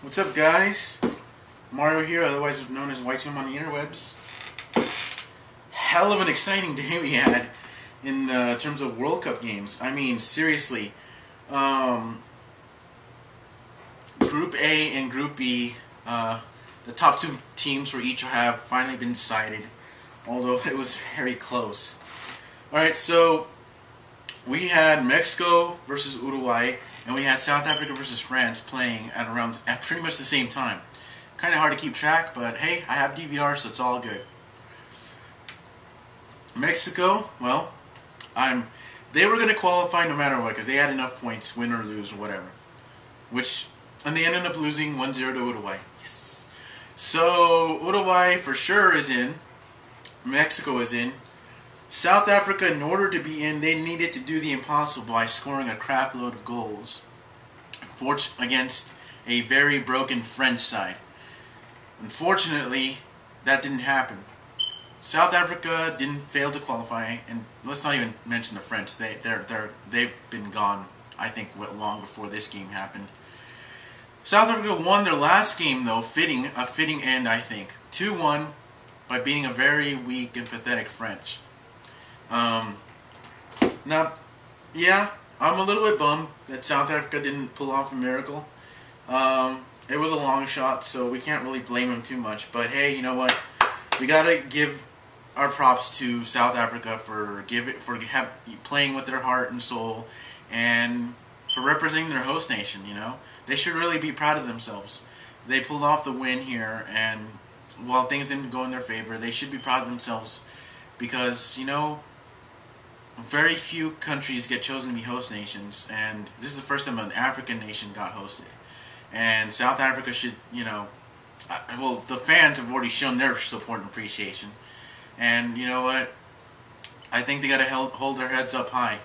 What's up, guys? Mario here, otherwise known as Whiteum on the interwebs. Hell of an exciting day we had in terms of World Cup games. I mean, seriously. Group A and Group B, the top two teams for each have finally been decided, although it was very close. Alright, so we had Mexico versus Uruguay, and we had South Africa versus France playing at pretty much the same time. Kind of hard to keep track, but hey, I have DVR, so it's all good. Mexico, well, they were going to qualify no matter what, because they had enough points, win or lose or whatever. And they ended up losing 1-0 to Uruguay. Yes. So Uruguay for sure is in. Mexico is in. South Africa, in order to be in, they needed to do the impossible by scoring a crap load of goals against a very broken French side. Unfortunately, that didn't happen. South Africa didn't fail to qualify, and let's not even mention the French. They've been gone, I think, long before this game happened. South Africa won their last game, though, a fitting end, I think, 2-1 by beating a very weak and pathetic French. Now, yeah, I'm a little bit bummed that South Africa didn't pull off a miracle. It was a long shot, so we can't really blame them too much. But hey, you know what? We gotta give our props to South Africa for playing with their heart and soul, and for representing their host nation. You know, they should really be proud of themselves. They pulled off the win here, and while things didn't go in their favor, they should be proud of themselves because, you know, very few countries get chosen to be host nations, and this is the first time an African nation got hosted. And South Africa should, you know, well, the fans have already shown their support and appreciation. And you know what? I think they got to hold their heads up high.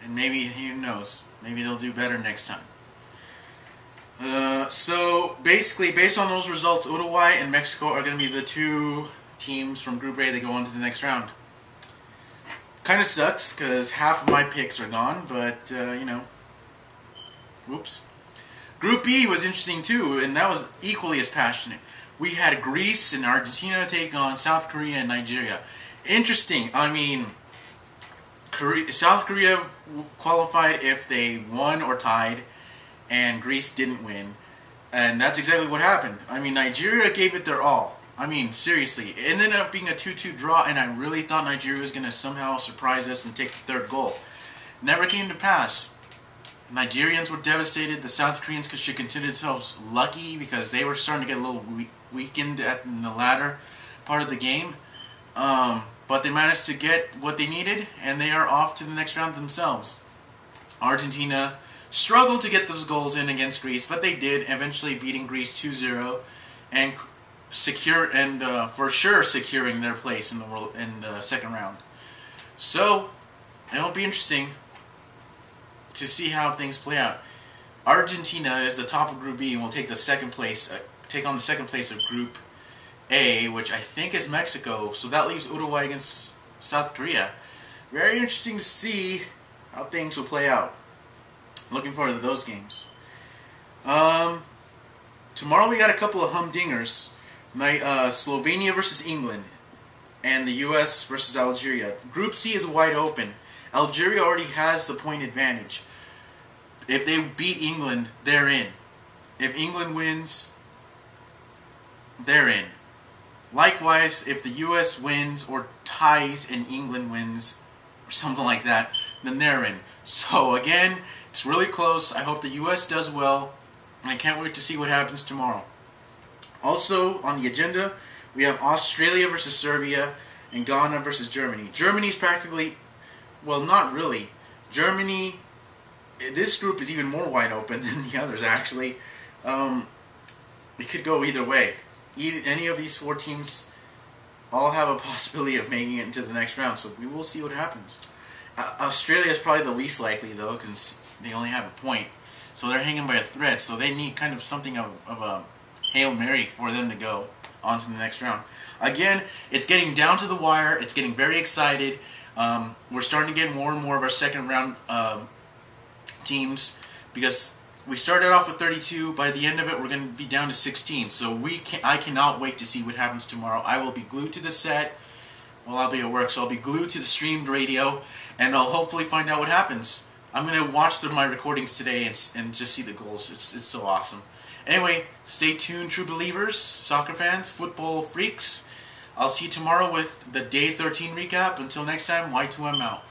And maybe, who knows, maybe they'll do better next time. So, basically, based on those results, Uruguay and Mexico are going to be the two teams from Group A that go on to the next round. Kind of sucks, because half of my picks are gone, but, you know, whoops. Group B was interesting too, and that was equally as passionate. We had Greece and Argentina take on South Korea and Nigeria. Interesting. I mean, South Korea qualified if they won or tied, and Greece didn't win. And that's exactly what happened. I mean, Nigeria gave it their all. I mean, seriously. It ended up being a 2-2 draw, and I really thought Nigeria was going to somehow surprise us and take the third goal. Never came to pass. Nigerians were devastated. The South Koreans should consider themselves lucky because they were starting to get a little weakened in the latter part of the game. But they managed to get what they needed, and they are off to the next round themselves. Argentina struggled to get those goals in against Greece, but they did, eventually beating Greece 2-0 and for sure securing their place in the second round. So it'll be interesting to see how things play out. Argentina is the top of Group B and will take on the second place of Group A, which I think is Mexico. So that leaves Uruguay against South Korea. Very interesting to see how things will play out. Looking forward to those games. Tomorrow we got a couple of humdingers. Slovenia versus England, and the U.S. versus Algeria. Group C is wide open. Algeria already has the point advantage. If they beat England, they're in. If England wins, they're in. Likewise, if the U.S. wins or ties and England wins, or something like that, then they're in. So again, it's really close. I hope the U.S. does well, and I can't wait to see what happens tomorrow. Also, on the agenda, we have Australia versus Serbia and Ghana versus Germany. Germany's practically, well, not really. Germany, this group is even more wide open than the others, actually. It could go either way. Any of these four teams all have a possibility of making it into the next round, so we will see what happens. Australia is probably the least likely, though, because they only have a point. So they're hanging by a thread, so they need kind of something of a Hail Mary for them to go on to the next round. Again, it's getting down to the wire. It's getting very excited. We're starting to get more and more of our second round teams because We started off with 32. By the end of it, we're going to be down to 16. So I cannot wait to see what happens tomorrow. I will be glued to the set. Well, I'll be at work, so I'll be glued to the streamed radio, and I'll hopefully find out what happens. I'm going to watch through my recordings today and just see the goals. It's so awesome. Anyway, stay tuned, true believers, soccer fans, football freaks. I'll see you tomorrow with the Day 13 recap. Until next time, Y2M out.